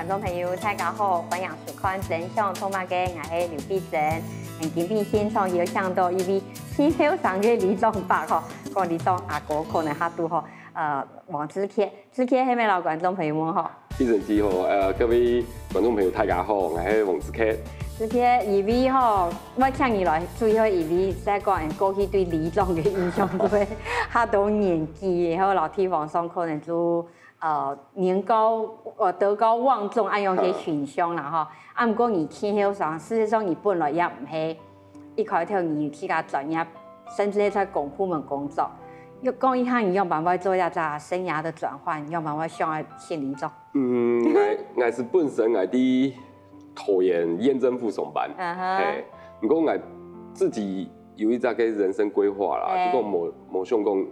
观众朋友，大家好，欢迎收看《真相通马》嘅，我是刘碧珍。今天现场有请到一位天后上嘅李总爸吼，讲李总阿哥可能吓都吼，王志凯，志凯係咪老觀眾朋友們吼？碧珍姐好，各位觀眾朋友大家好，我係王志凱。志凱一位吼，我請你來最後一位，再講過去對李總嘅印象都係嚇到年紀，然後老天網上可能就。年高德高望重，按樣嘅形象啦吼。啊，唔過你天后上，事實上你本來也唔係一開頭你去個專業，甚至在公部門工作。要講一下你用辦法做一個生涯的轉換，用辦法想要先李總。我是本身我啲桃園驗證府上班，唔過我自己有一個嘅人生規劃啦，就講冇想講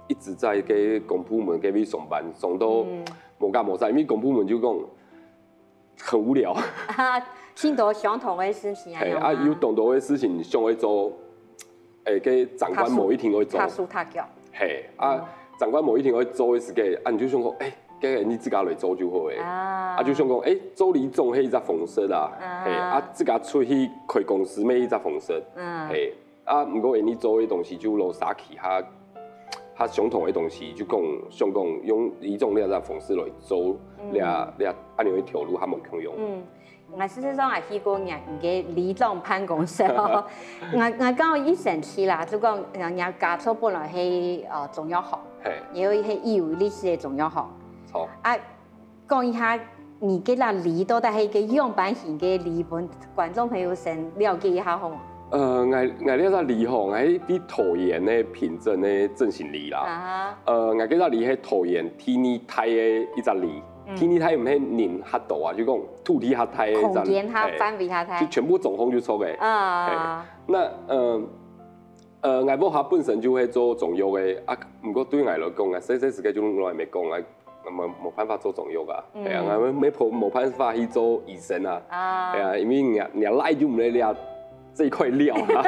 一直在給公部門嗰邊上班，上到無家無曬，因為公部門就講很無聊。先做相同嘅事情啊，有同多嘅事情想去做，給長官某一天去做。踏數踏腳。係啊，長官某一天去做嘅時間，啊，你就想講，嗰你自家來做就好誒。啊，就想講，做李總係一隻方式啦，係啊，自家出去開公司咩一隻方式，係啊，唔過你做嘅東西就落沙去下。他相同的東西就講，想講用李總呢個方式來做，你按樣一條路，他冇可用。我事實上係去過人嘅李總辦公室哦，我剛好一生氣啦，就講人家家屬本來係中藥行，也有係醫務歷史嘅中藥行。好。啊，講一下你嘅那李到底係個樣板型嘅李本，觀眾朋友先了解一下好嗎？我呢個李吼，我喺啲桃園嘅平鎮嘅正行李啦。我呢個李係桃園天尼泰嘅一隻李，天尼泰唔係年黑道啊，就講土地黑泰嘅一隻。空間它範圍它泰。就全部總控就錯嘅。那我某下本身就係做中藥嘅，啊，唔過對我來講，我細細時間就我係未講，我冇辦法做中藥噶，係啊，我冇辦法去做醫生啊，係啊，因為人賴就唔嚟了。這一塊料啦，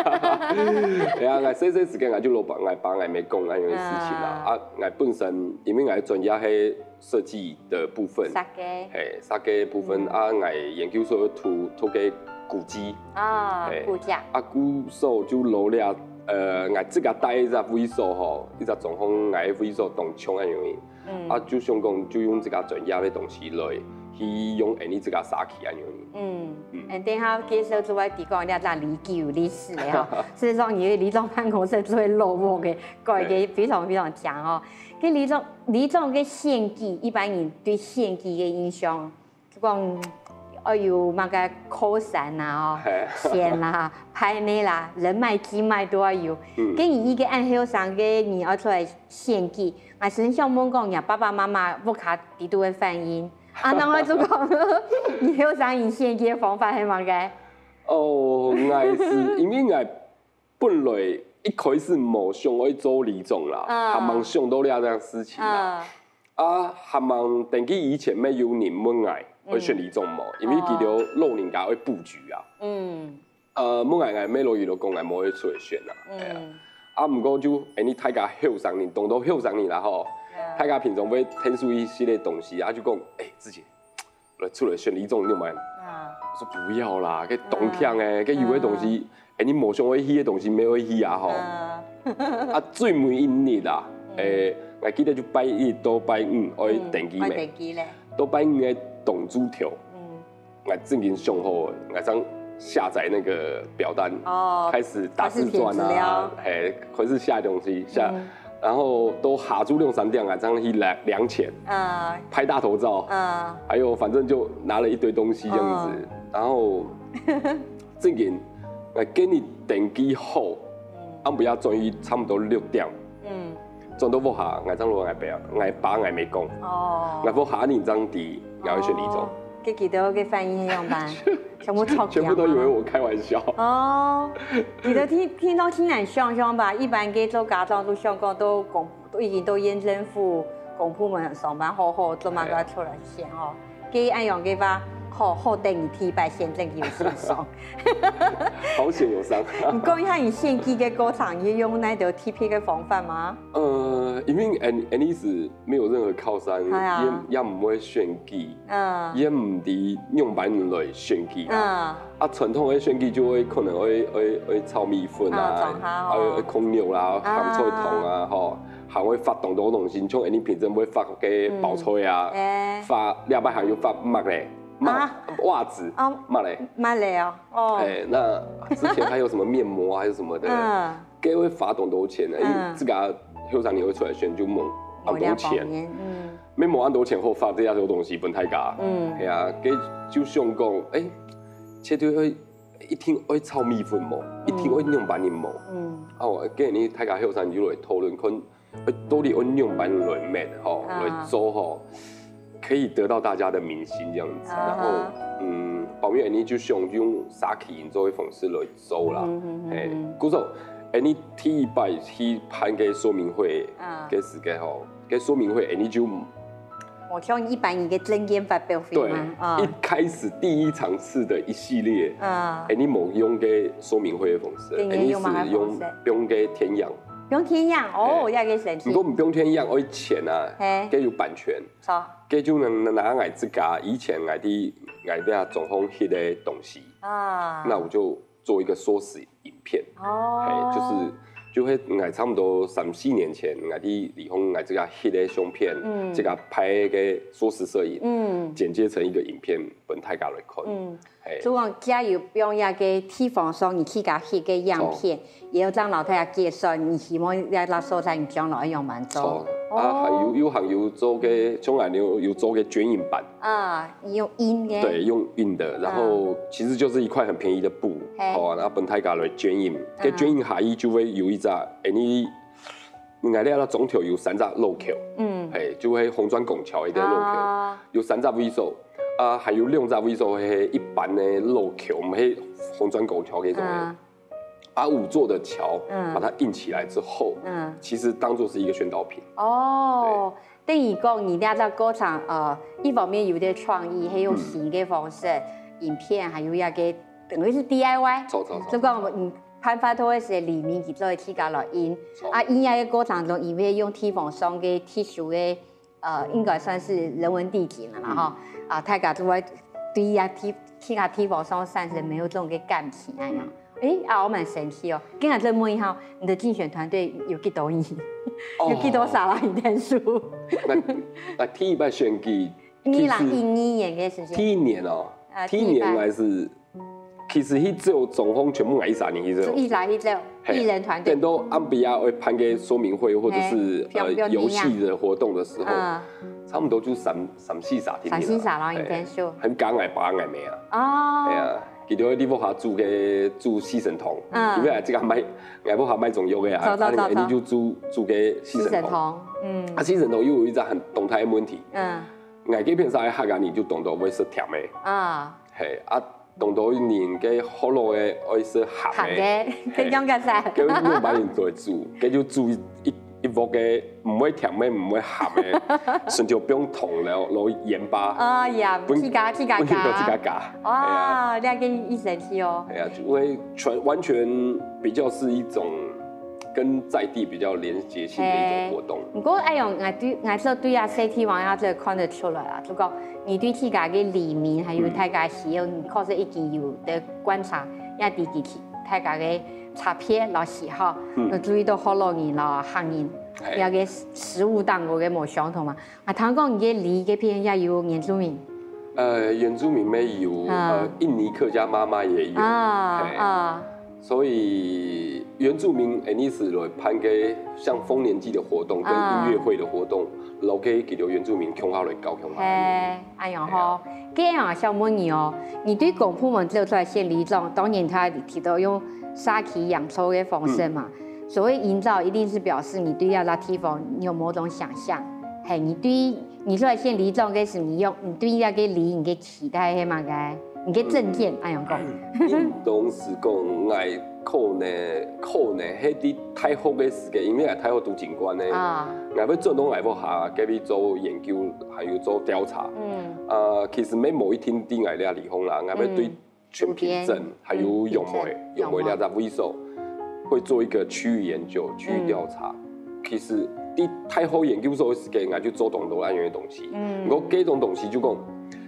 係啊！我細細時間我就老闆我幫我咪講嗰樣事情啦。啊，我本身因為我專業係設計的部分，設計部分啊，我研究所讀嘅古蹟古蹟啊，古所就攞了我自家帶一隻會所吼，一隻狀況我會所當槍嗰樣，啊，就想講就用這個專業嘅東西來。去用呢這個沙器啊樣。等下介紹做位地講啲嗱李記有歷史嘅吼，事實上而李總辦公室做落寞嘅，個嘅非常非常強哦。佢李總嘅獻技，一般人對獻技嘅印象，就講有乜嘅靠山啊、錢啦、派內啦、人脈、機脈都要有。跟你一個按後上嘅人要出來獻技，我先想問講，人爸爸媽媽不卡啲都會反應。啊，那我就講，你有啥引獻嘅方法係乜嘅？我是因為我本來一開始冇想去做李總啦，還冇想到呢樣事情啦。還冇等佢以前咩有人問我去選李總冇，因為佢哋老人家去佈局啊。問我咩老嘢都講我冇去出嚟選啦，係啊。啊，唔過就你大家後生人，當到後生人啦吼。大家平常會聽說一系列東西，啊就講，自己來出來選李總你買？我說不要啦，cái冬天嘅，cái 有嘅東西，你冇想去去嘅東西沒有去啊吼。啊最每一年啦，我記得就拜一到拜五我去登記咩？到拜五嘅董主條，我正經上好，我想下載那個表單，開始打字轉啊，開始下東西下。然後都下注2-3點啊，這樣去量錢，拍大頭照，還有反正就拿了一堆東西這樣子，然後正經我給你登記後，俺不要終於差不多6點，轉到屋下，我張羅我爸我未講，我屋下你張地，我要選李總。佢記得嘅反應樣辦，全部錯，全部都以為我開玩笑。記得聽到挺難想象吧？一般嘅做家長都想講都已經到縣政府公部門上班好好做乜個出來先哦。佢按樣嘅話，好等你提拜县政有先上。好险有伤。你讲一下你献祭的歌场，你用那条 TP 的防范吗？因为 Annie 没有任何靠山，也唔会炫技，也唔伫用板来炫技啊。传统的炫技就会可能会炒米粉啊，会空牛啦、咸菜汤啊，吼，还会发动多东西，像 Annie 平常会发个爆菜啊，发两百还有发麦嘞。袜子买嘞，买嘞哦。那之前还有什么面膜还是什么的，给会发动多钱的，这个后场你会出来选就猛按多钱，面膜按多钱后发这样多东西本太假，系啊，给就想讲，切对会一听会炒米粉膜，一听会用板面膜，我给你太假后场就来讨论，看会多啲会用板来卖吼，来做吼。可以得到大家的民心这样子，然后后面你就想用啥去做方式来做啦，古时候你第一摆去办个说明会，嘅时间吼，嘅说明会你就，我像一般一个证件发表会嘛，对，一开始第一场次的一系列，你冇用嘅说明会的方式，你是用嘅天养。不用天养哦，要给神奇。如果唔用天养，我钱啊，给有版权，给就能拿我自家以前我的总风 hit 的东西啊，那我就做一个缩时影片，就会差不多3-4年前，我的李峰这个 hit 的相片，这个拍个缩时摄影，剪接成一个影片，本太家来看。主讲加油，不用那个地方上你去甲翕个样片，也要让老太太介绍，你希望在那所在你将来用蛮做。还有做个，将来有做个卷影版。用印的。对，用印的，然后其实就是一块很便宜的布，然后本太家来卷影，个卷影下衣就会有一只，你那总条有3只漏口，就会红砖拱桥一点漏口，有3只尾数。还有2只尾数是一般的漏口，我们是红砖拱桥那种的。把5座的桥把它印起来之后，其实当做是一个宣导品。等于讲你那在歌场，一方面有点创意，还有新的方式，影片还有那个等于是 DIY。就讲潘发托的是里面去做去搞了印，印那个歌场中，因为用地方上的特殊的，应该算是人文地景了哈。大家都会对呀去地方上散是没有这种个感情那样。我蛮神奇哦！今日再问一下，你的竞选团队有几多亿？有几多少了？你天数？那第一摆选举，2012年的时间。第一年哦，第一年还是，其实迄种总风全部13年迄种。艺人团队。都安比亚会办个说明会或者是游戏的活动的时候，差不多就3-4天。3-4啦，你天数。很敢爱8爱咩啊？系啊。佢哋你要下煮四神汤，因为这个买外婆下买中药的啊，你就煮个四神汤。四神汤又有一个很动态的问题，外几片上客家人就懂得会是甜的，懂得年嘅好老嘅会是咸嘅，佢讲嘅啥？佢用把人做煮，佢就煮一锅嘅唔会甜嘅，唔会咸嘅，甚至不用糖攞盐巴。自家加。哇，你跟一神奇哦。就会完全比较是一种跟在地比较连接性的一种活动。不过我说对啊，CT 网下这看得出来啦，就讲你对自家嘅理念还有大家使用，你确实已经有的观察，也对自己大家嘅差别老喜好，注意到好多人老行人，有个食物当我嘅冇相同嘛。听讲你嘅梨嘅片也有原住民。原住民没有，印尼客家妈妈也有所以原住民你是来办个像丰年祭的活动跟音乐会的活动，老给给原住民共好来搞共好。哎呀好，这样想问你哦，你对公部门做出来献礼状，当然他提到用杀鸡养臭的方式嘛。所谓营造，一定是表示你对那地方你有某种想象，你对你出来献礼状，跟是你用你对那个礼你嘅期待系嘛个？你嘅证件安样讲？因当时讲爱可能，迄啲太好嘅时间，因为太好读警官咧，爱要做拢爱要下，给你做研究，还有做调查。其实每某一天啲爱了离婚啦，爱要对全凭证还有用媒了在猥琐，会做一个区域研究、区域调查。其实啲太好研究所嘅时间，爱就做动多安样嘅东西。我这种东西就讲。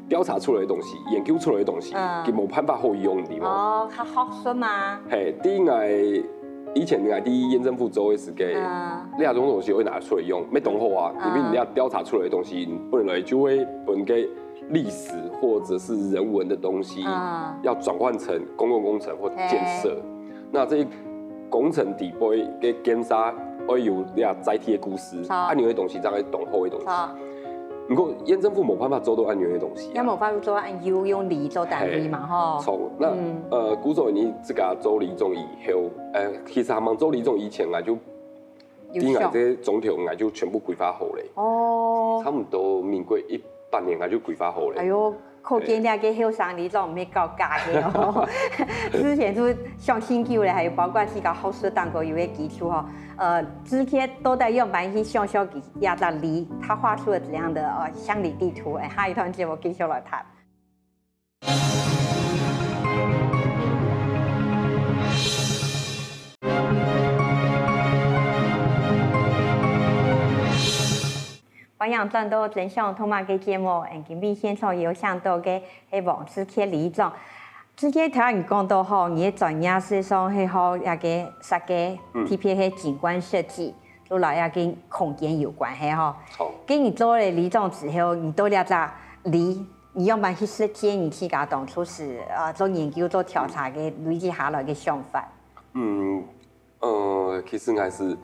调查出来的东西，研究出来的东西，佢冇办法好用的嘛。哦，较学术嘛。嘿，第一以前啲验证部做的时间，你那种东西会拿出来用，没懂好啊。因为你要调查出来的东西，本来就会本给历史或者是人文的东西，要转换成公共工程或建设。那这些工程底部嘅检查，会有你载体的故事，按钮的东西，才会懂好的东西。不过验证部冇办法做到按样的东西，也冇办法做按用理做单位嘛吼。错，那古早你自家做理总以后，其实还蛮做理总以前啊就，啲啊这总条啊就全部规划好嘞。哦。差不多民国100年啊就规划好嘞。哎呦，可见你个后生理总没搞假的哦。之前就上新旧嘞，还有包括是搞好事当个有个基础哈。之前都在用版去小小给亚达里，他画出了怎样的乡里地图？下一段节目继续来谈。欢迎转到真相通马嘅节目，今日现场有想到嘅系王志谦理事长。之前头你讲到吼，你的专业是说系好那个设计，特别系景观设计，都老要跟空间有关系吼。好。跟你做了理事长之后，你都了解你用办去设计，你去搞当初是做研究做调查嘅累积下来嘅想法。其实还是。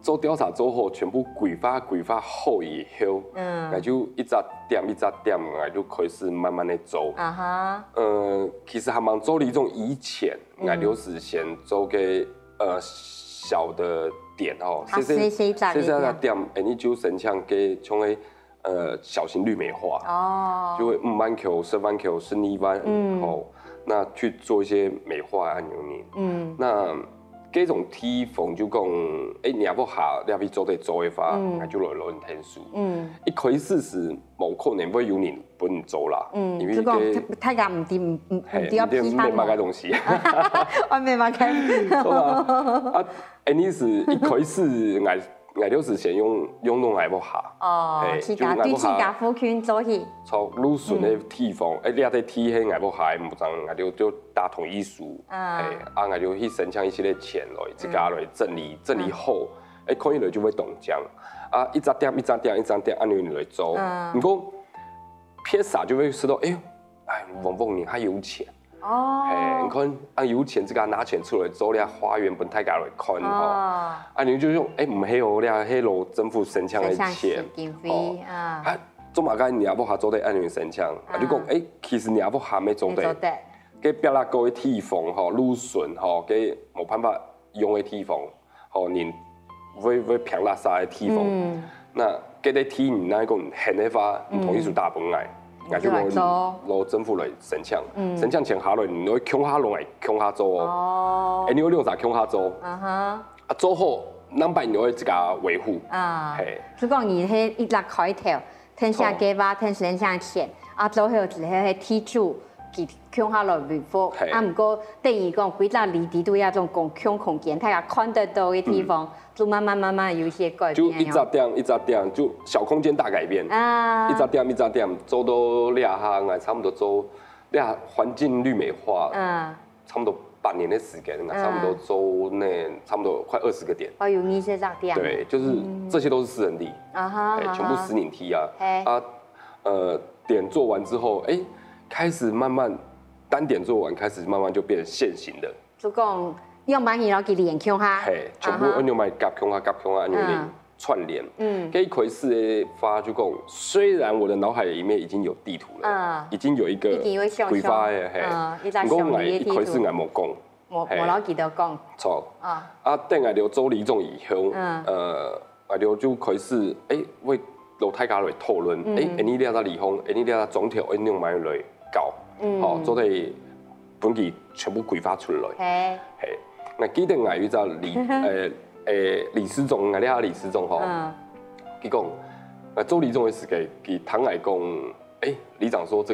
做调查做好，全部规划好以后，我就一只点，我就开始慢慢的做。其实还蛮做理种以前，我就是先做个小的点哦，这点，你就神像给像个小型绿美化，就会5万 Q、10万 Q、12万，那去做一些美化啊，那。这种地方就讲，你也不下，你去做啲做嘅话，就来论天数。一开始是冇可能会有人帮你做啦，因为大家唔要批判嘛嘅东西。我明白嘅。你是一开始我就是先用弄来不下。自家对自家附近做起。从芦笋的地方，你喺睇起我不下，唔知我就打统艺术，我就去申请一些的钱来，自家来整理好，可以来就会动奖，一张点，按你来做。如果撇啥就会知道，王你还有钱。你看有钱，自家拿钱出来做了花园，本太家来看你就用唔系我俩迄路政府申请的钱，做马间你也不下做得按你申请，就讲其实你也不下没做得，给别啦个地方芦笋给冇办法用的地方，你会平垃圾的地方，那给啲地你那个现的话，唔同意思大本来。我就攞政府来申请，申请前下来，你可以强下落来，强下做哦。你有两啥强下做？做好，咱办你可以自家维护。就讲你迄一拉开头，天下给吧，天申请钱，做好之后迄梯柱，佢强下来维护。唔过等于讲，规则离地都要种共享空间，大家看得到的地方。就慢慢有一些改变，就一只点，就小空间大改变。一只点，做到俩下，差不多做俩环境绿美化，差不多半年的时间，差不多做差不多快20个点。有一些这点。对，就是这些都是私人地，全部私人地点做完之后，开始慢慢单点做完，开始慢慢就变成现行的。就讲。用满你然后给连强下，全部按用买夹强下，按用串联。这一开始的发就讲，虽然我的脑海里面已经有地图了，已经有一个规划的，不过我一开始我冇讲，冇老记得讲。错。等下就做理总以后，我就开始为老太家来讨论，你了解离婚，你了解总条，你用买来搞。好，做对本期全部规划出来。嘿，那记得我有只李思忠，我俩李思忠吼，伊讲，周李忠的是给唐爱讲，里长说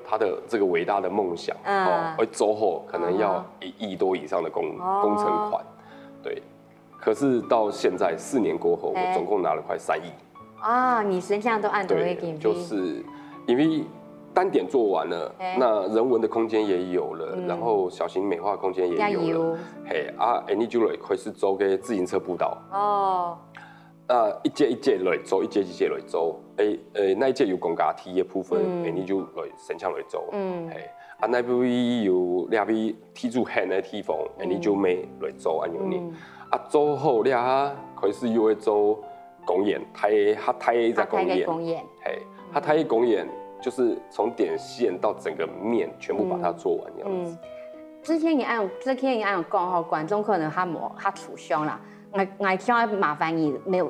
他的这个伟大的梦想，会走后可能要1亿多以上的工程款，对。可是到现在4年过后，我总共拿了快3亿。啊，你身上都按多一点。就是因为单点做完了，那人文的空间也有了，然后小型美化空间也有了。你就来开始做个自行车步道。哦。一节一节来做，一节一节来做。那一节有公家梯的部分，你就来省枪来做。那边有两边踢住很的地方，你就没来做安样。做好了，开始又会做公演，太在公演。他太公演就是从点线到整个面全部把它做完这样子。之前你按讲吼，观众可能他抽象啦。我想麻烦你没有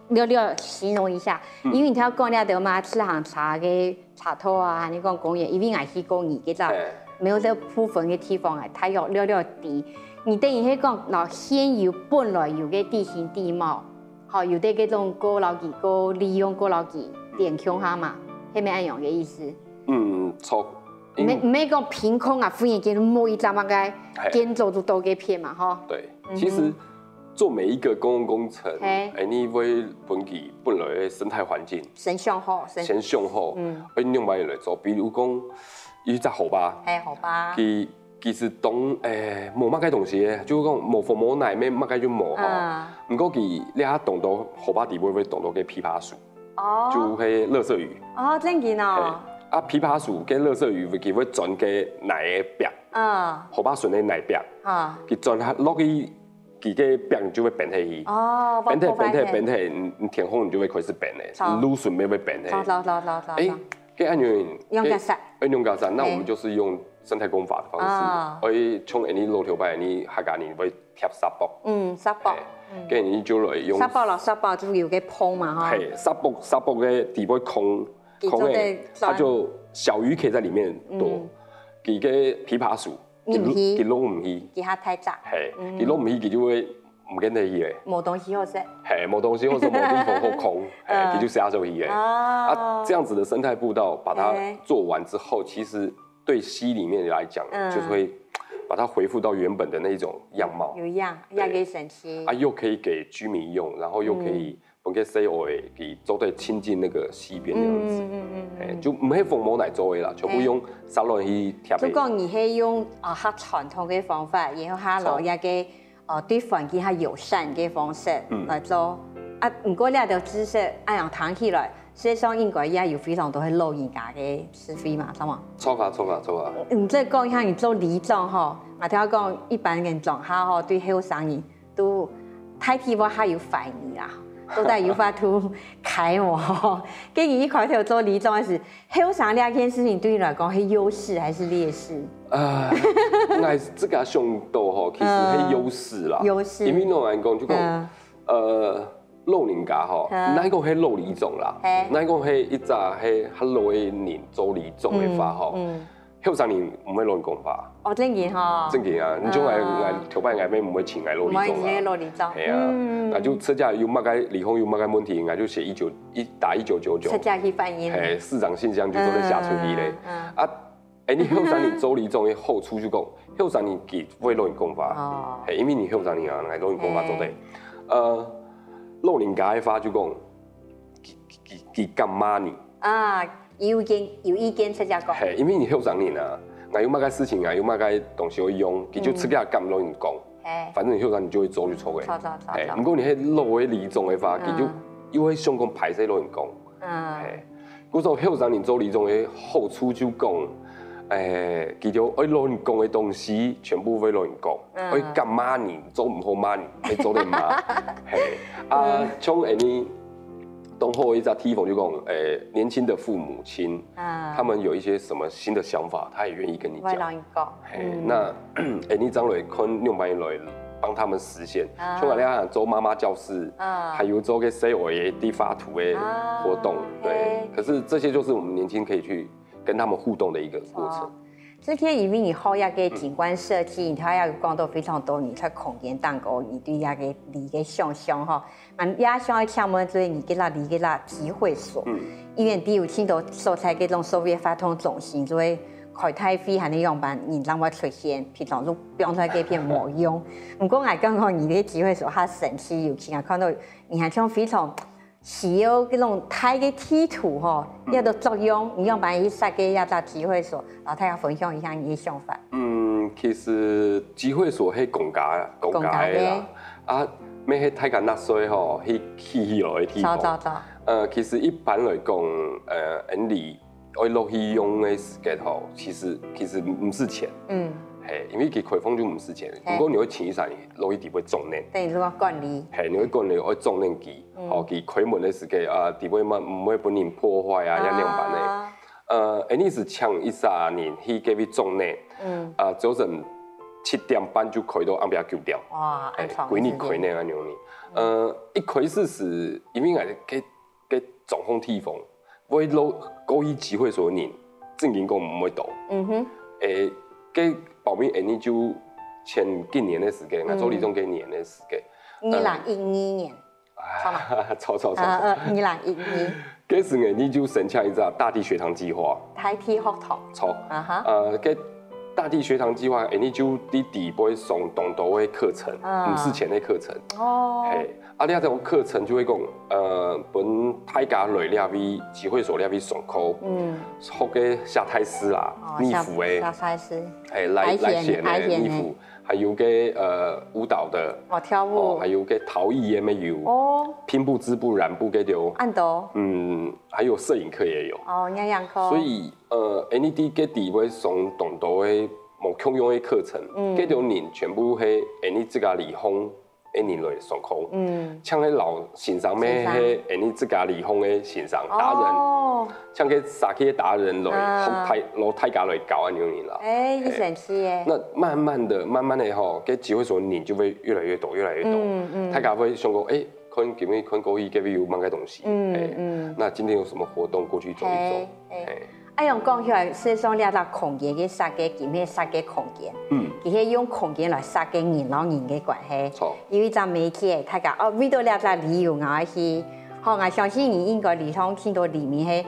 略形容一下，因为你要讲了的嘛，吃行茶嘅茶托啊，你讲公园，因为我去公园嘅咋，没有这部分嘅地方啊，它要略低。你等于迄讲，嗱先有本来有嘅地形地貌，好有的嗰種高樓機、高利用高樓機點強下嘛，係咪一樣嘅意思？錯。唔係講憑空啊，忽然間某一張大概建造就多嘅片嘛，哈。對，其實做每一個公共工程，你為本來嘅生態環境先上好，你用埋嚟做，比如講一隻河壩，河壩。其實冇乜嘅東西，就講冇風冇奶咩乜嘅就冇吼。唔過佢你下動到河壩底部會動到嘅枇杷樹，就係垃圾魚。真嘅哦。枇杷樹嘅垃圾魚佢會轉嘅奶嘅壁，河壩樹嘅奶壁，佢轉落去佢嘅壁就會變起。變起，你天空你就會開始變嘅，露水咪會變起。給按用架山，那我們就是用生態工法的方式，會從你路條擺你下架你會貼沙包，沙包，跟住你就來用沙包就有個棚嘛哈，沙包嘅底部空嘅，它就小魚可以在裡面躲，佢嘅枇杷樹，佢落唔去，佢下太窄，佢落唔去佢就會唔見得去嘅，冇東西好食，冇東西或者冇地方好空，佢就下走去嘅，這樣子的生態步道把它做完之後，其實對溪裡面來講，就是會把它恢復到原本的那種樣貌，有樣給神奇，又可以給居民用，然後又可以本給 CO 給做對親近那個溪邊這樣子，就唔係風毛來做的啦，全部用沙輪去貼。就講你係用較傳統嘅方法，然後下落一個對環境較友善嘅方式來做。唔過呢條知識按樣談起來。實際上應該也有非常多係老人家嘅是非嘛，係嘛？錯㗎。即係講下你做里長吼，我聽講一般人長下吼對後生人都太皮膚還有反應啦，都係有法度開我吼。跟你一塊頭做里長時，後生呢件事情對你來講係優勢還是劣勢？我這個上到吼，其實係優勢啦。優勢。因為我講就講老人家吼，哪講係老里長啦，哪講係一隻係較老嘅人做里長嘅話吼，後生人唔會亂講法。正經吼。正經啊，你種係頭擺係咩唔會請係老里長啊？唔會老里長。係啊，我就車價有乜嘅離婚有乜嘅問題，我就寫打1999。車價去反映。市長信箱就做得寫出去咧。你後生人做里長嘅好處就講，後生人佢唔會亂講法，因為你後生人啊，係亂講法做得。老人家嘅話就講，佢幹嘛呢？有意見出嚟講。係，因為你後生人啊，我有乜嘅事情啊，有乜嘅東西要用，佢就出嚟咁老人講。反正你後生人就會做就錯嘅。錯。唔過你係老嘅里長嘅話，佢就又會想講排斥老人講。嗰種後生人做里長嘅好處就講。佢就愛老人講嘅東西，全部會老人講。愛幹嘛呢？做唔好嘛呢？你做得嘛？像你東後一隻地方就講，年輕的父母親，他們有一些什麼新的想法，他也願意跟你講。老人講。那你將來看用辦來幫他們實現。像我哋做媽媽教室，還有做個社會的地發圖的活動，對。可是這些就是我們年輕可以去跟他们互动的一个过程。这些因为你好一个景观设计，他也讲到非常多，你在空间当中，你对那个离个想象哈，也想要请问做你给他离个啦集会所，因为你有听到所在嗰種所謂發通中心，所以開太飛係你樣辦，你讓我出現，平常都變出幾片模樣。唔過我剛剛你啲集會所較神奇，尤其我看到你係種非常需要嗰種大嘅地圖吼，一個作用，你樣辦去設計一個集會所，然後大家分享一下你嘅想法。其實集會所係公家嘅啦，啊，咩係大家納稅吼，去起落嘅地方。其實一般來講，你我落去用嘅時間吼，其實唔是錢。因為佢開放就唔是錢。如果你會請上落去地會種呢？等於說管理。你會管理，會種呢佢，佢開門嘅時間地會唔會俾人破壞一樣辦呢？你是搶13年去給佢種呢？早晨7點半就開到暗夜9點。哇，幾年開呢咁樣呢？一開始是因為我嘅狀況地方，我攞高一集會所人，正經講唔會到。嘅報名你就前幾年嘅時間，我做呢種幾年嘅時間。2012年，錯嘛？錯。2012。嗰時呢，你就申請一個大地學堂計劃。大地學堂。錯。嘅大地學堂計劃，你就啲地會上當多嘅課程，唔是錢嘅課程。你這種課程就會講，本大家來了位集會所了位上課，學嘅下太師啦，衣服誒，下太師，來寫嘅衣服，還有個舞蹈的，跳舞，還有個陶藝也沒有，拼布、織布、染布嗰啲，按到，還有攝影課也有，樣課，所以你啲嘅地會上當多嘅冇共用嘅課程，嗰啲人全部係你自家離鄉。年來上課，像迄老先生咩，迄你自家離鄉嘅先生達人，像迄沙溪達人來攞大家來搞啊樣啦。一神奇耶！那慢慢的吼，個集會所人就會越來越多，大家會想講，看過去嗰邊有乜嘅東西，那今天有什麼活動過去走一走。用講起來，實際上你個空間嘅設計，兼係設計空間，佢係用空間來設計人老人嘅關係。因為在媒體，大家為到了個理由我去，我相信你應該裡頭聽到裡面係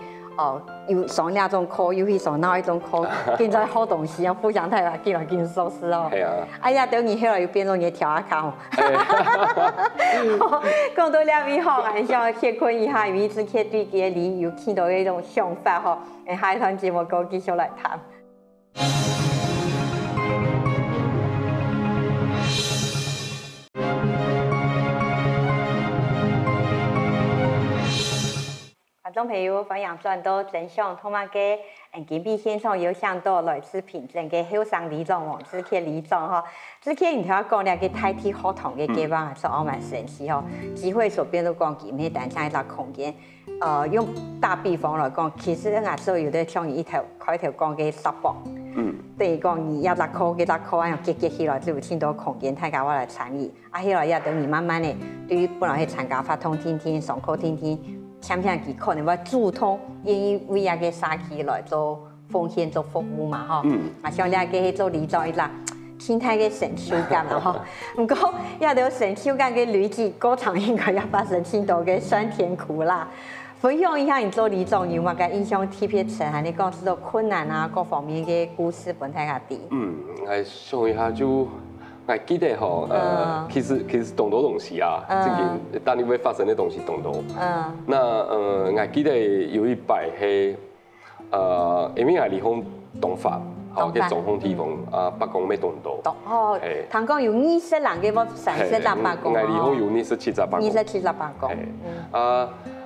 有上那種課，有去上那一種課，現在好東西互相睇下，見來見收拾哦。係啊。等你後來又變做你調下卡。講到兩位好，我想先看一下，彼此對佢理由聽到一種想法吼。下一堂節目我繼續來談。觀眾朋友，歡迎轉到真相同埋嘅今日現場有請到來自平鎮嘅後生里長王志凱里長吼。志凱，你聽我講咧個大地學堂嘅計劃係做蠻神奇吼，集會所變都講佢咩單向一個空間。用打比方來講，其實我所有都像一條開條講嘅沙博，對講你要落課嘅落課，然後結起來就有聽到空間，大家我來參與，起來也等於慢慢的，對於本來去參加發通天天、上課天天，想佢可能要主動願意為一個社區來做奉獻、做服務嘛，吼，像你去做里長一啦。心態嘅成就感啊！吼，唔過也有成就感嘅累積過程，應該要發生很多嘅酸甜苦辣。分享一下你做里長有冇個印象特別深，係你講出到困難啊各方面嘅故事，本大家啲。我想一下就，我記得吼，其實懂多東西啊，最近當你會發生嘅東西懂多。那我記得有一擺係，因為我離鄉東法。嘅總統地方北港咩動到？聽講有20人嘅冇30人北港。我離鄉有27隻北港。27隻北港。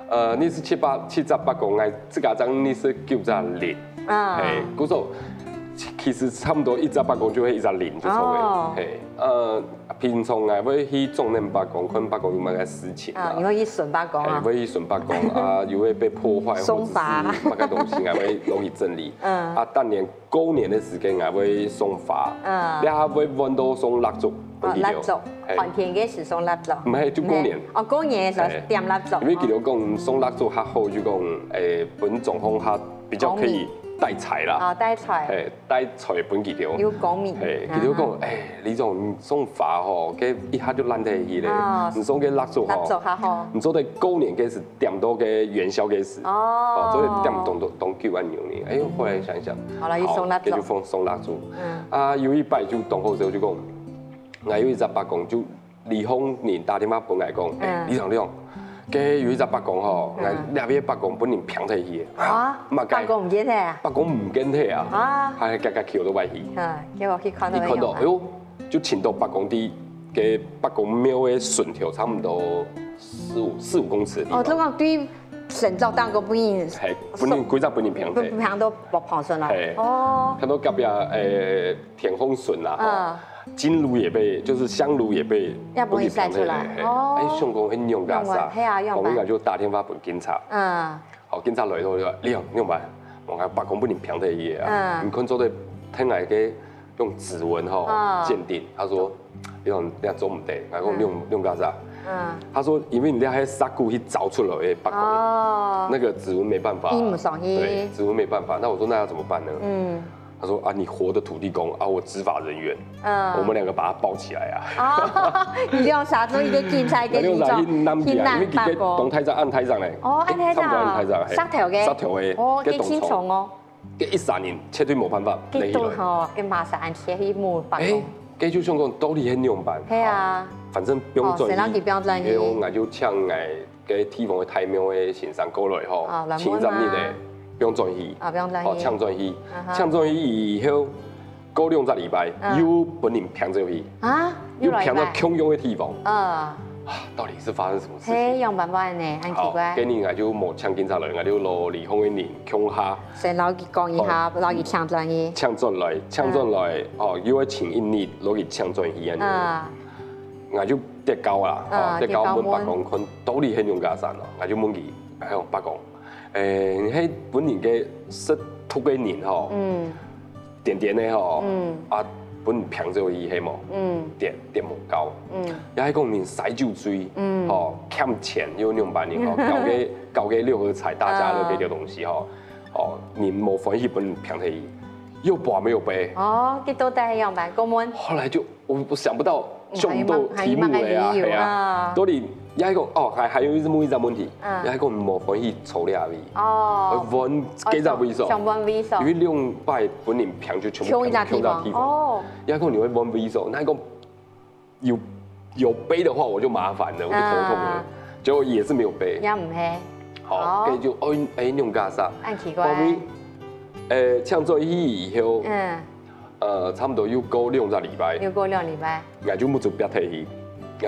27隻北港，我自家將29隻零。嗰時其實差唔多一隻北港就係一隻零就錯嘅。平常我會去中南北港，看北港有乜嘅事情啊。你會去順北港啊？會去順北港又會被破壞或者是乜嘅東西，我會攞去整理。當年過年嘅時間，我會送花。你還會揾到送蠟燭。蠟燭，寒天嘅時送蠟燭。唔係，就過年。過年嘅時候點蠟燭。因為佢哋講送蠟燭較好，就講本狀況下比較可以。带菜啦。哦，带菜。嘿，带菜本记条。有讲面。嘿，记条讲，李总送法吼，给一下就烂得去咧。你送给蜡烛吼。蜡烛较好。你做的过年给是点多给元宵给是。哦。做的点东9万牛呢。哎，后来想一想。好了，又送蜡烛。就送蜡烛。啊，有一摆就动好之后就讲，我有一只伯公就李丰年打电话本来讲，李总。给有一只伯公吼，两边伯公本人平退去的。啊，伯公唔见退啊？伯公唔见退啊？啊，还夹扣到外去。结果去看到。你看到，哎呦，就请到伯公的，给伯公庙的顺条差不多4、5公尺的地方。哦，这讲对神造当个本人。系，本人规则本人平退。平都不跑顺啦。哦。看到隔壁田丰顺啦。金炉也被，就是香炉也被，要不会晒出来。哦，哎，相公很勇敢噻。我们就打电话给警察。好，警察来后就话，你用办，我讲伯公不能平退伊啊。你看做的，听来给用指纹吼鉴定，他说，你做唔对，我讲用干啥？他说，因为你那些沙骨去凿出来的伯公，那个指纹没办法。对，指纹没办法。那我说那要怎么办呢？他说啊，你活的土地公啊，我执法人员，我们2个把他抱起来啊。你用啥做一个警察给你做？因为佢东台长按台长嘞。哦，按台长。杀条嘅。杀条嘅。哦，幾清楚哦。佢13年，絕對冇辦法。佢都吼，佢馬上按切去冇辦法。佢就想講道理很用辦。係啊。反正不用轉移。不用轉移。我就搶嘅地方嘅太廟嘅神山過來吼，前3日咧。不用轉移，不用轉移，哦，搶轉移，搶轉移以後，過2個禮拜，又本人平咗去，又平到窮用嘅地方，到底是發生什麼事情？用辦法呢，很奇怪。今年我就冇搶警察來，我就攞離婚嘅年窮下。先攞佢講一下，攞佢搶轉移。搶轉來，哦，又要請1年攞佢搶轉移啊！我就跌高啦，跌高問伯公看到底很用家產咯，我就問佢，係伯公。喺本年嘅失突嘅年吼，點嘅吼，啊本年平咗伊係冇，點冇高，又係講年使就追，吼欠錢又2萬年吼，搞嘅6合彩大家樂嘅啲東西吼，哦年冇歡喜本年平咗伊，又博沒有賠。哦，佢都帶樣辦公門。後來就我想不到上到題目嚟啊，係啊，到底。也係講哦，還有一個問題，也係講冇歡喜抽倆位，揾幾隻位數，因為2擺本年平就全部平到地方，也係講你會揾位數，那係講有杯的話我就麻煩了，我就頭痛了，結果也是沒有杯，也唔係，好，跟住就用加沙，很奇怪，搶咗以後，差唔多要過2個禮拜，我就冇做別睇戲。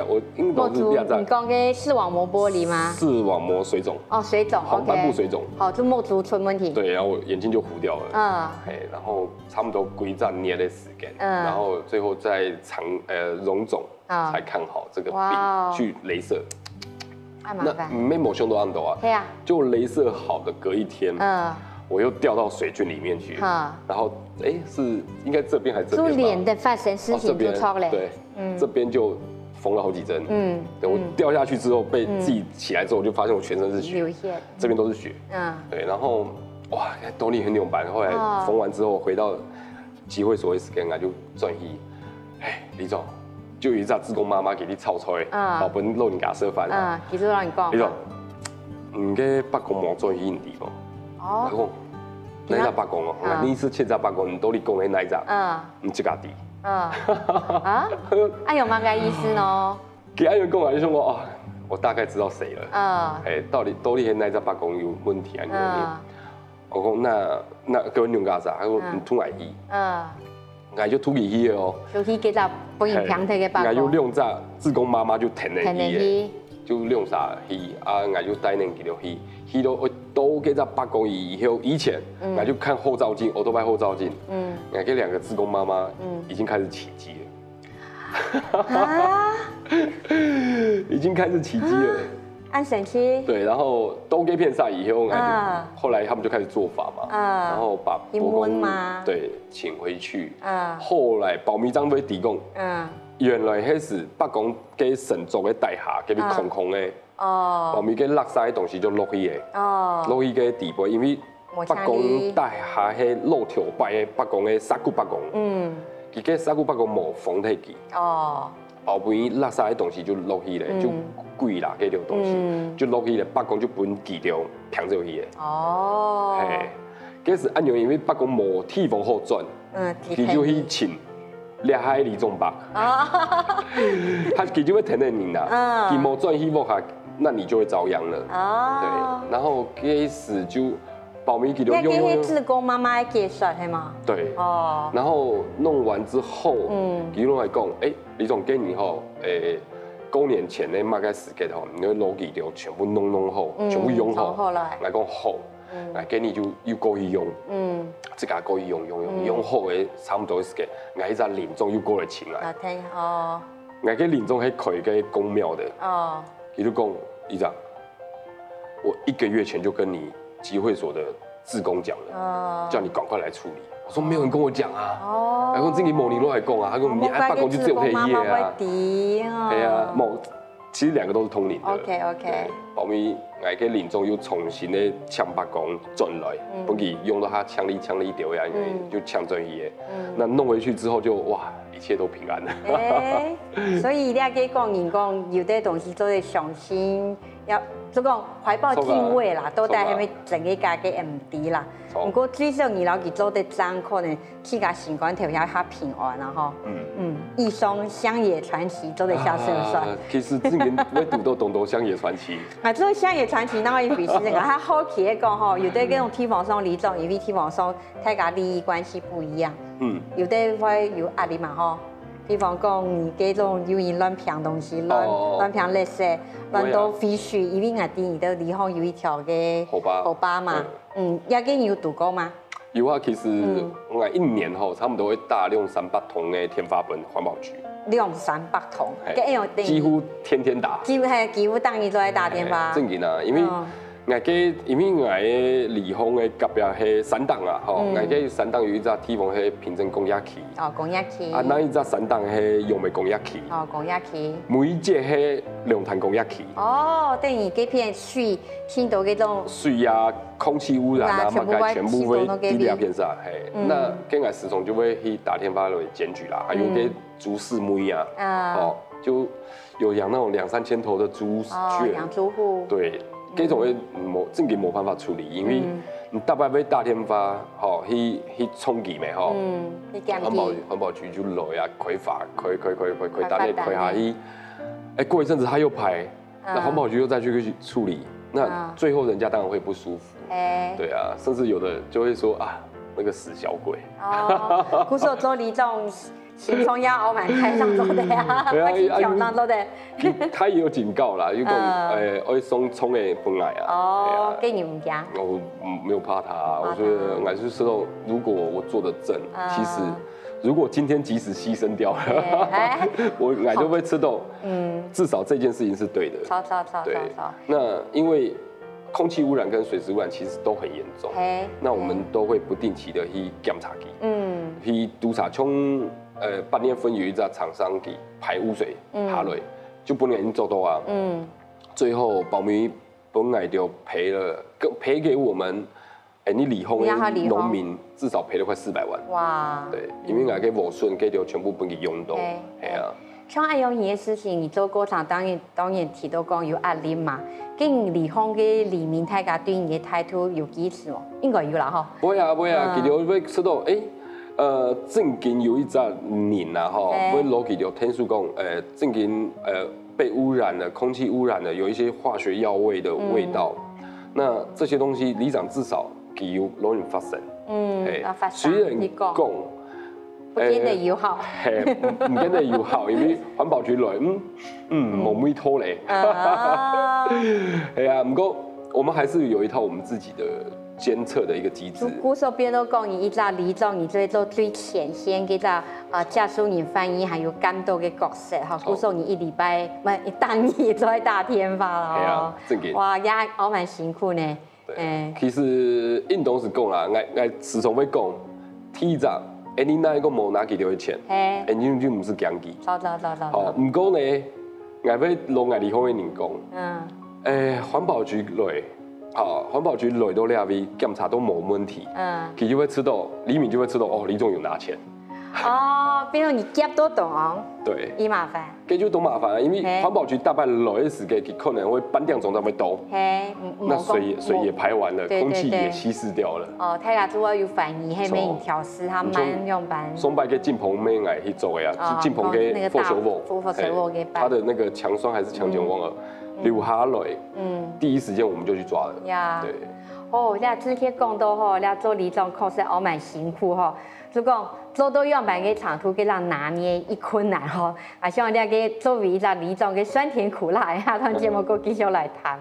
我應該是第二站。你講嘅視網膜剝離嗎？視網膜水腫。哦，水腫。好，斑部水腫。好，就墨族出問題。對，然後眼睛就糊掉了。然後差不多規陣年的時間，然後最後在榮總才看好這個病，去鐳射。那沒某胸都按到啊。對啊。就鐳射好的隔1天，我又掉到水菌裡面去，然後是應該這邊還是這邊吧？就臉的發生事情就錯了。對，這邊就。縫了好幾針，對，我掉下去之後被自己起來之後，我就發現我全身是血，這邊都是血，對，然後哇，動力很勇板，後來縫完之後回到集會所的時間，我就轉移，李總，就有一隻志工媽媽給你炒菜，好本肉你給他食飯，其實讓你講，李總，唔嘅北公冇轉移地方，我講，哪隻北公哦，我你是切隻北公，你到底講嘅哪一隻？唔這家地。有乜嘅意思呢？給阿員講啊，就說我我大概知道誰了。到底現在隻伯公有問題啊？我講那各位用家啥？他說你吐奶醫。我就吐醫去哦。就去給隻本人平替嘅伯公。我就兩隻志工媽媽就填嚟醫，就兩隻醫啊，我就帶人去到醫。去到都給隻伯公以後，以前我就看後照鏡，我都拍後照鏡，我給2個志工媽媽已經開始起雞了，已經開始起雞了，按神奇。對，然後都給騙曬以後，後來他們就開始做法嘛，然後把伯公對請回去，後來保密章被抵供，原來那是伯公給神族的代下，給你空空的。保密嘅垃圾嘅東西就落去嘅，落去嘅地步，因為北公大下迄露条摆的北公的沙骨北公，伊个沙骨北公无防体机，后边垃圾的东西就落去咧，就贵啦，迄条东西就落去咧，北公就本记着平走去的。嘿，这是按照因为北公无地方好转，伊就去请掠海李宗伯，他其实要填的你啦，伊无转去落下，那你就会遭殃了。对，然后开始就。保密记录用。那个志工妈妈介绍是吗？对。然后弄完之后，记录来讲，李总给你后，过年前呢，马开时间吼，你个逻辑就全部弄好，全部用好，来讲好，来给你就又过去用，这个过去用好的差不多时间，来一只领众又过来请来。来给领众还可以给公庙的，他就讲，李长，我1个月前就跟你。集会所的志工讲了，叫你赶快来处理。我说没有人跟我讲啊，他说自己某年都来讲啊，他说你爱办公就只有这一页啊。对啊，其实2个都是通灵的。OK。后面来给领众又重新的抢白工转来，本给用到他强力丢呀，就抢转一页。那弄回去之后就哇，一切都平安了。所以你要给讲人讲，有的东西都得上心要。就讲怀抱敬畏啦，都在下面整个家嘅唔低啦。不过最少你老己做得真，可能去甲情关条下较平安啦吼。一双乡野传奇做得下顺算。其实之前我读到东多乡野传奇。做乡野传奇，那我比是那个，他好奇的讲吼，有的嗰种地方上离众，因为地方上大家利益关系不一样。有的会有压力嘛吼。比方讲，你这种有人乱评东西，乱评垃圾，乱倒废水，因为外地你的地方有一条嘅河坝嘛，也给你有渡过吗？有啊，其实我1年后，他们都会大量300桶的天花本环保局。量300桶，几乎天天打。几乎当年都在打电话。正经啊，因为。因为我的离峰的隔壁是山档啊，吼，我个山档有一只地方是平镇工业区。工业区。那一只山档是用的工业区。工业区。每一节是龙潭工业区。等于这片水听到这种。水啊，空气污染啊，全部会滴在片上。那跟我时常就会去打电话来检举啦，还有给猪饲妹啊，就有养那种2、3千头的猪圈。养猪户。对。这种的正经没办法处理，因为你大概被大天发，去冲击没吼，环保局就来啊，开罚，开大力开下去，过一阵子他又排，那环保局又再去处理，那最后人家当然会不舒服，对啊，甚至有的就会说啊，那个死小鬼，古时候做离种。新冲压澳门台上做的呀，我去挑战做的。他也有警告啦，如果会送冲的本来啊。给你们家。我没有怕他，我觉得我是说，如果我做的正，其实如果今天即使牺牲掉了，我就会吃到。至少这件事情是对的。对。那因为空气污染跟水质污染其实都很严重，那我们都会不定期的去检查去督察冲。半年分有一家厂商给排污水下来，就不能做到啊。最后保密本来就赔给我们，你离婚的农民至少赔了快400万。哇！对，因为那个无顺，给就全部本给用到，啊。像爱用你的事情，你做工厂当然提到讲有压力嘛。跟离婚的黎明大家对你的态度有几次哦？应该有啦哈。不会啊，其实会知道正经有一只人啊，会攞起条天数讲，正经被污染了，空气污染了，有一些化学药味的味道。那这些东西，里长至少有容易发生。虽然讲，不见得友好。唔见得友好，因为环保局来，冇咩拖嘞。不过我们还是有一套我们自己的。监测的一个机制。古时候别都讲，你一早离众，你最做最前线，给到加速你翻译还有监督的角色哈。古时候你1礼拜不一当夜都在大天发了哦。哇，也好蛮辛苦呢。对，其实运动是讲啦，我时常会讲，体长，你那一个无拿几条钱，你就不是讲几。走。好，不过呢，我要落我离婚的人讲，环保局来。好，环保局来到那边检查都没问题，他就会知道李敏就会知道哦，李总有拿钱。哦，比如你夹多懂哦，对，伊麻烦，这就多麻烦了，因为环保局大半来的时间，可能会搬掉总在会倒，那水也排完了，空气也稀释掉了。哦，太家主要有反应，还没调试，他慢用班。松柏给进棚没来去做呀，进棚给复修沃，他的那个强酸还是强碱忘了，留下来，第一时间我们就去抓了。对。哦，那之前讲到吼，那做理总确实auch蛮辛苦吼。就讲做到样板嘅长途，给人拿捏一困难吼。啊，希望大家作为一个理总嘅酸甜苦辣，下趟节目继续来谈。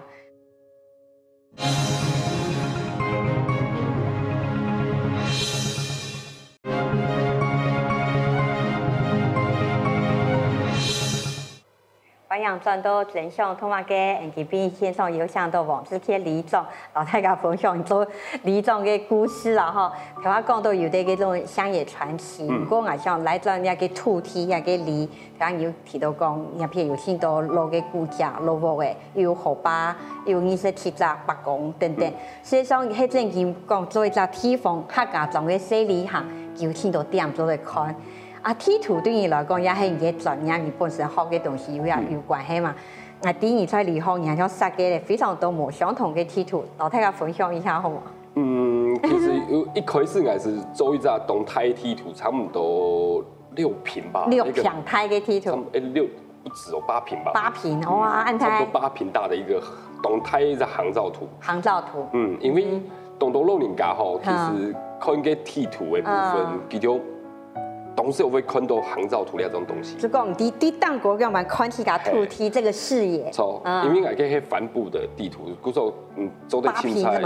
欢迎转到真相通话嘅 NGB 线上有向到王志谦李总，老大家分享做李总嘅故事啦吼。头话讲到有啲嗰種鄉野傳奇，不過我想來咗一個土地一個里，頭先有提到講，入邊有好多老嘅古跡、老屋嘅，有河壩，有27隻白宮等等。所以講喺正經講做一個地方，客家種嘅勢力下，有好多點做嚟看。啊，地圖對你來講也係你嘅專業，你本身學嘅東西有關係嘛？啊，第二在離行，然後設計了非常多冇相同嘅地圖，老大家分享一下好嗎？其實一開始我是做一隻動態地圖，差唔多6坪吧。6平態嘅地圖。6不止哦，8坪吧。8坪，哇，按差不多8坪大的一個動態的航照圖。航照圖。因為東島老人家吼，其實看嘅地圖嘅部分，佢就總是會看到航照圖呢種東西。就講啲當國嘅嘛，看起個土地這個視野。錯，因為我嘅係帆布的地圖，嗰時候做的青菜，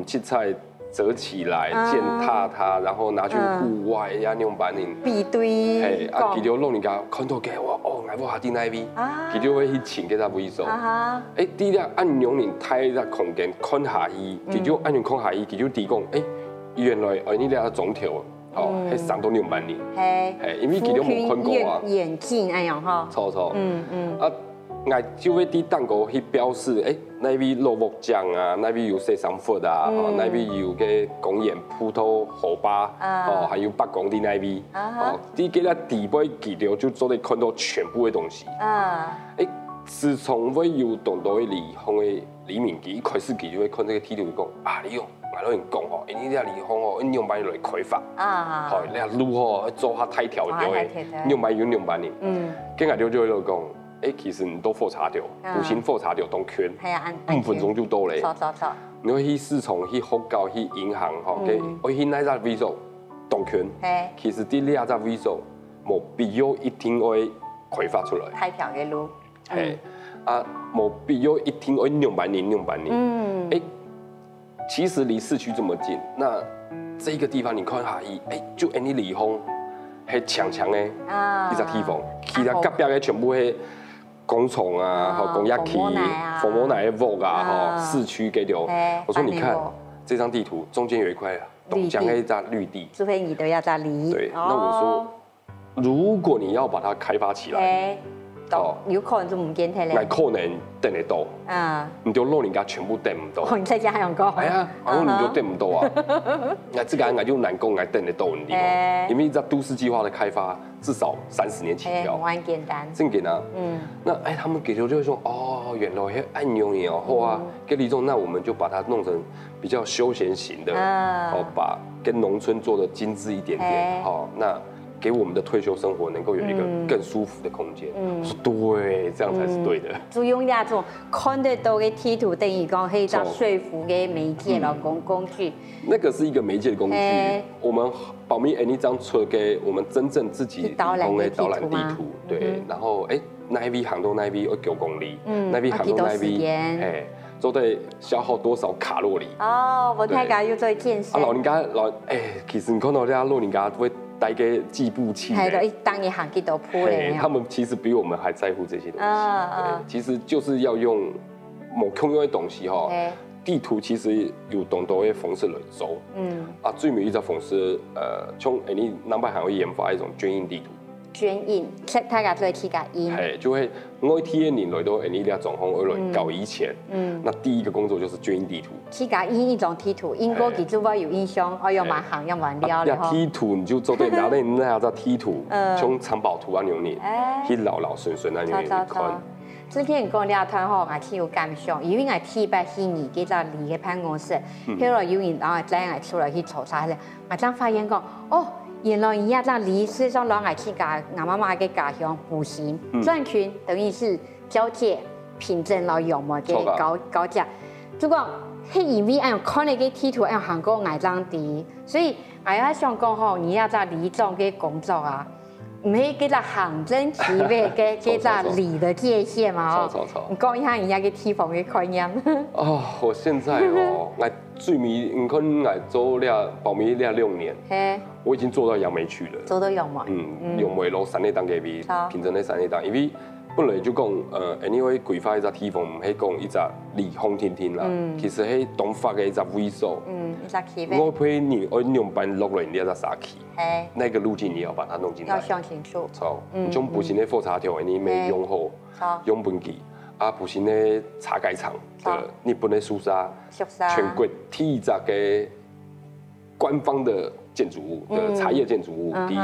青菜折起來踐踏它，然後拿去戶外呀，用板林比對。嘿，佢就老人家看到嘅話，哦，我下啲那邊，佢就會去請給他維修。第一按用人睇個空間看下去，佢就按用看下去，佢就提供，原來你哋總條。係上到2萬年，係，因為佢都冇看過啊。遠近咁樣嗬。錯。啊，我就會啲當個去表示，那邊蘿蔔醬啊，那邊有西山佛啊，那邊有嘅公園葡萄河壩，還有北港啲那邊，啲嘅咧地背記錄就做得看到全部嘅東西。自從會有當到嘅離鄉嘅李明基，一開始佢就會看這個地圖講，你用。我老人講吼，你啲離鄉吼，你用買來開發，你啊路吼做下太條嘅，你用買用買年，跟住就喺度講，其實你都複查掉，步行複查掉當圈，5分鐘就到咧。你可以去市場、去學校、去銀行吼，我去那隻 Visa 當圈，其實啲呢隻 Visa 冇必要一定會開發出來。太條嘅路，冇必要一定會用買年。其實離市區這麼近，那這個地方你看下去，就你離鄉係強的一個地方，其他隔壁嘅全部係工廠啊、工業區、蜂窩奶嘅屋啊、市區嗰條。我說你看這張地圖中間有一塊東江嘅一塊綠地，除非你都要在離。對，那我說如果你要把它開發起來。有可能就唔見睇咧，係可能等得到，唔到老人家全部等唔到。你在家用過？係啊，我你就等唔到啊。那這個我就難講，我等得到的地方，因為在都市計劃的開發至少30年起跳。很簡單。真簡單。那他們給就會說，原來係按用嘅哦，好啊，給李總，那我們就把它弄成比較休閒型的，把跟農村做得精緻一點點，好那。給我們的退休生活能夠有一個更舒服的空間。我說對，這樣才是對的。就用那種看得到的地圖，等於講係一個說服的媒介咯，工具。那個是一個媒介的工具。我們保密那張出給我們真正自己提供的導覽地圖，對。然後那邊行到那邊要9公里，那邊行到那邊，都得消耗多少卡路里。我太太要做健身。老人家其實你看到啲老人家會。帶個計步器，當一行幾多鋪咧？他們其實比我們還在乎這些東西。其實就是要用某空用的東西哈。地圖其實有當到嘅方式來做。最尾一隻方式，從你南北還會研發一種絹印地圖。捐印，大家做去甲印。嘿，就会我体验年来都按你俩状况而来搞以前，那第一个工作就是捐印地图。去甲印一种地图，英国其实我有印象，我要蛮行要蛮了的。地图你就做对，然后你那叫地图，像藏宝图啊那种，去老老顺顺啊那种看。之前讲了团吼，我挺有感想，因为我第1去年几只离个办公室，后来有人然后再我出来去瞅啥咧，我才发现讲哦。原来伊也在离世上老爱去家俺妈妈嘅家乡步行转圈，等于是交界凭证老用嘛嘅高架。如果迄因为按看那个地图按韩国爱张地，所以我也想讲吼，你也在离中嘅工作啊，唔系叫做行政区别嘅叫做里的界限嘛吼。你讲一下人家嘅地方嘅概念。哦，我现在哦，我最迷，你看我做了保密了6年。我已经做到杨梅区了，做到杨梅，杨梅路三里档隔壁，平镇的三里档，因为本来就讲anyway 规划一个地方，唔系讲一个离风天天啦，其实系东发嘅一个位数，一个区别。我陪你2班落来，你要啥去？那个路径你要把它弄进来，要想清楚。错，像步行的火车条，你没用好，用本机。啊，步行的茶改厂的日本的苏沙，全国第一个官方的建筑物的茶叶建筑物，第一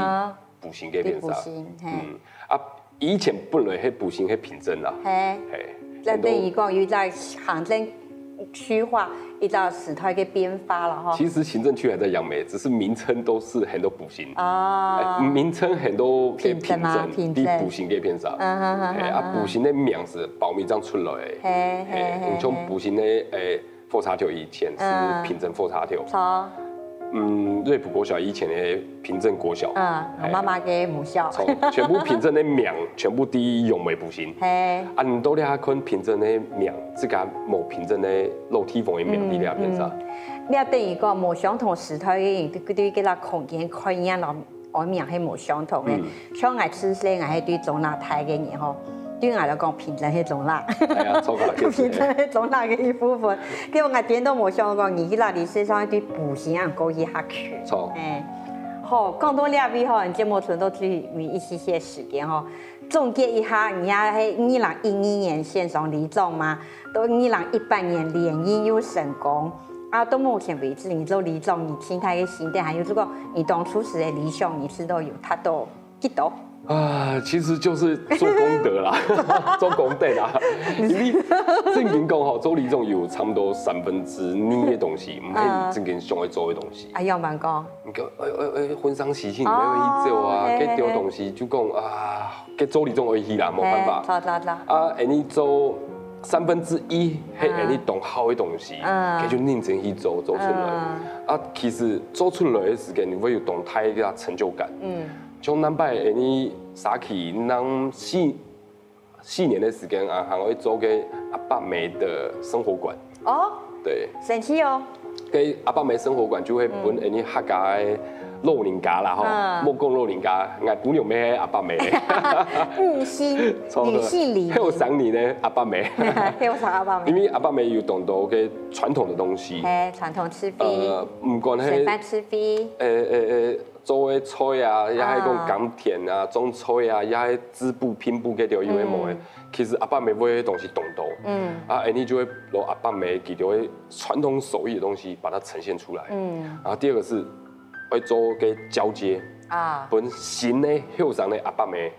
步行嘅片上，以前本来迄步行迄凭证啦，那等于讲有在行政区划一道时代嘅编发了哈。其实行政区还在杨梅，只是名称都是很多步行啊，名称很多嘅凭证，比步行嘅片上，步行的名是保密章出来的，你像步行的火车条以前是凭证火车条。瑞普国小以前的凭证国小，我妈妈嘅母校，全部凭证的名，全部第一用梅步行。你都咧看凭证的名，这个某凭证的楼梯房的名，你咧边上？你等于讲无相同时代嘅人，对嗰个空间概念咯，我名系无相同嘅。像我出生我系对中南台嘅人吼。对我来讲，凭证係中辣，凭证係中辣嘅一部分。叫我點都冇想過，而家歷史上對步行人過去下去。錯。好，講到呢邊吼，節目存都注意一些時間吼，總結一下，人家係2012年線上離總嘛，到2018年聯姻又成功。啊，到目前為止，你做離總，你心態嘅心態，還有這個你當初時嘅理想，你是都有達到幾多？其实就是做功德啦，做功德啦。因为正经讲吼，做理总有差不多2/3的东西，唔系正经上会做的东西。要慢讲。你讲婚丧喜庆你要去做啊，给丢东西就讲啊，给做理总会去啦，冇办法。啊，你做1/3，系你动好的东西，佢就认真去做出来。啊，其实做出来的时间，你会有动态嘅成就感。像咱摆你啥去，咱4年的时间啊，还会做个阿伯梅的生活馆。哦，对，神奇哦。给阿伯梅生活馆就会本你客家的老人家啦吼，莫讲老人家，我本用咩阿伯梅。女性礼仪。后生年的阿伯梅。后生阿伯梅。因为阿伯梅有懂得个传统的东西。传统吃饭。唔管系。水饭吃饭。做的菜啊，也系讲甘甜啊，种菜啊，也系织布拼布嘅条有诶无诶。其实阿伯梅会东西懂到，你就会攞阿伯梅几条传统手艺的东西把它呈现出来。然后第二个是会做嘅交接本新的后生的阿伯梅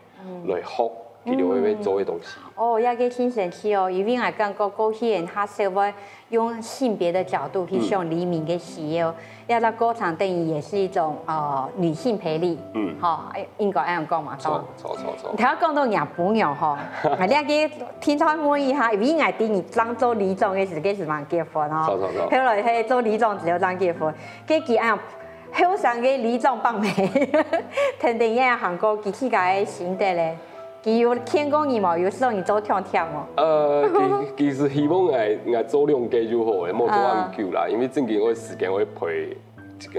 来学几条会做的东西。哦，也个挺神奇哦，因为我感觉过去人他稍微用性别的角度去想黎明嘅事业，要到歌唱等于也是一种女性培力，好，应该这样讲嘛，错。你睇讲到日本人吼，我哋个听他问一下，因为我第二当做李总嘅时，几时万结婚哦？后来喺做李总只有当结婚，佢佢按后生嘅李总帮妹，肯定也韩国机器嘅心得咧。佢有天公羽毛，有时候你做跳跳哦。其实希望我做量加就好嘅，莫做咁久啦。因为正经我时间会陪，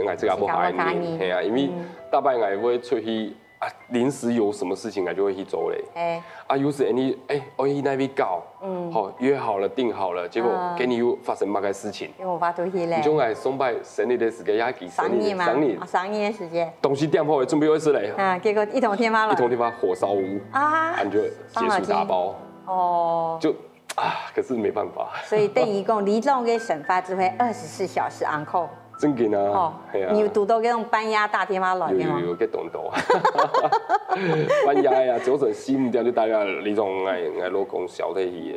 我这个不好爱你，系啊。因为大摆我会出去啊，临时有什么事情啊，就会去走嘞。有时你我去那边搞，好约好了定好了，结果给你又发生某个事情，因为我发出去嘞。你就来送拜生日的时间，也给生日嘛，生日的时间。东西店铺也准备好事嘞。结果一通天发了。一通天发火烧屋啊，就结束打包。就可是没办法。所以等于讲，李总嘅审发只会24小时 on call。真紧啊！你有拄到嗰種半夜打電話來嘅嗎？有嘅動到，半夜啊，早晨4、5點就大家李總嗌老公小隊去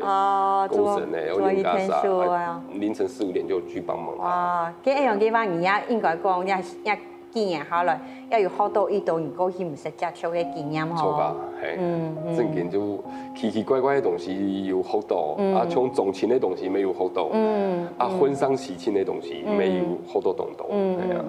工程咧，我用家啥，凌晨4、5點就去幫忙。佢一樣嘅話，而家應該講一經驗下來，要有好多遇到你過去唔識接觸嘅經驗錯吧？係，正經就奇奇怪怪嘅東西有好多，像種錢嘅東西沒有好多，婚喪喜慶嘅東西沒有好多動作，係啊。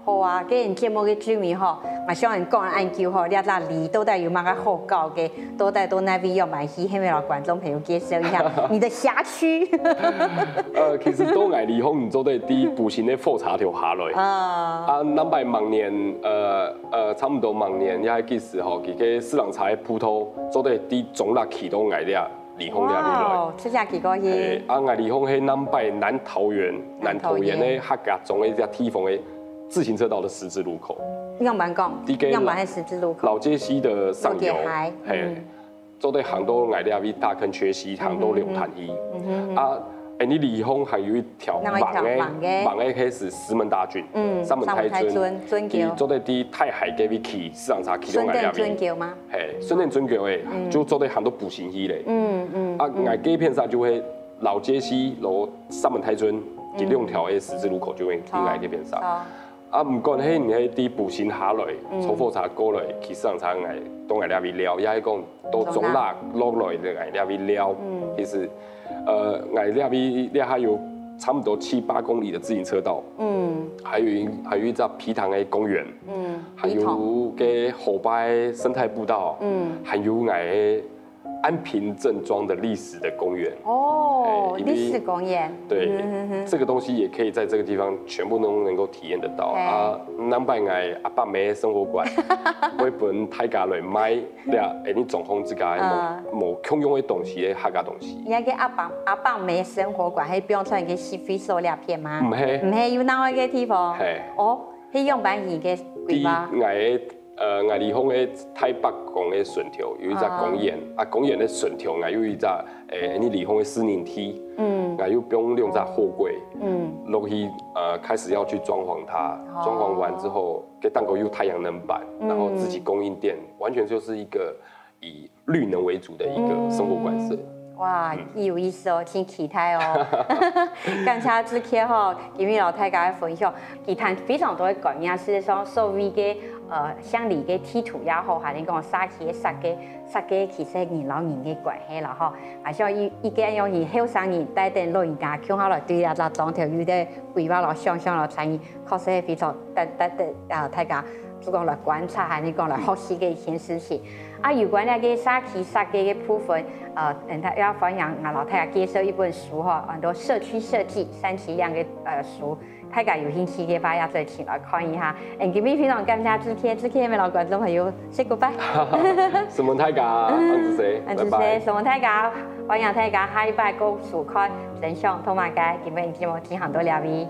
好啊，既然節目嘅主題嗬，咪想人講研究嗬，你嗱你到底有乜個好搞嘅？到底到那邊要買戲，希望讓觀眾朋友介紹一下你的轄區。其實都係離峰唔做對啲步行嘅貨茶條下來。南擺明年差唔多明年也係幾時嗬？佢嘅私人茶嘅鋪頭做對啲總額起到捱啲離峰入邊來。出隻幾個去？捱離峰喺南擺南桃園嘅客家種嘅隻地方嘅。自行車道的十字路口，樣板講，樣板係十字路口。老街溪的上游，做對行到矮啲位大坑缺溪，行到龍潭溪。你離峰還有一條網嘅開始石門大圳，三門太尊，佢做對啲太海嘅位起市場茶起到矮啲位。順橋嗎？係順天準橋就做對行到步行溪咧。矮嘅片上就會老街溪、三門太尊，佢兩條嘅十字路口就會喺矮嘅片上。唔管係你係啲步行下來，坐火車過來，去市場茶嗌都嗌啲位撩，也係講到總額落來就嗌啲位撩。其實嗌啲位你還有差唔多7、8公里的自行車道，還有一隻皮塘嘅公園，還有嘅後擺生態步道，還有嗌安平鎮莊的歷史的公園。歷史公園。對，這個東西也可以在這個地方全部都能夠體驗得到。南擺嗌阿伯妹生活館，會本大家來買你總控之間冇共用嘅東西嘅客家東西。而家嘅阿伯妹生活館係標出嚟嘅是非塑料片嗎？唔係，唔係有哪位嘅地方？係係樣板戲嘅規劃。我離峰嘅太北港嘅順條有一隻公園，公園嘅順條我有一隻你離峰嘅私人梯，我又不用兩隻貨櫃，落去開始要去裝潢它，裝潢完之後給蛋糕有太陽能板，然後自己供應電，完全就是一個以綠能為主的一個生活館舍。哇，有意思哦，真期待哦！感謝志凱嗬，今日老太家嘅分享，佢談非常多嘅觀念，事實上所謂嘅鄉里嘅地圖也好，係你講沙溪嘅設計其實係人老人嘅關係啦嗬，還是依家用以後生人帶定老人家，向下來對啊個當條有啲規劃咯、想象咯、參與，確實係非常大家主講來觀察，係你講來學習嘅一件事情。有關那個沙溪設計嘅部分，要分享老太家介紹一本書嗬，很多社區設計3期量嘅書，大家有興趣嘅話，也再前來看一下。今日非常感謝志凱咪老觀眾朋友 say goodbye。什麼大家？安子社，拜拜。什麼大家？歡迎大家下禮拜過數看真相同埋嘅，今日節目聽很多料味。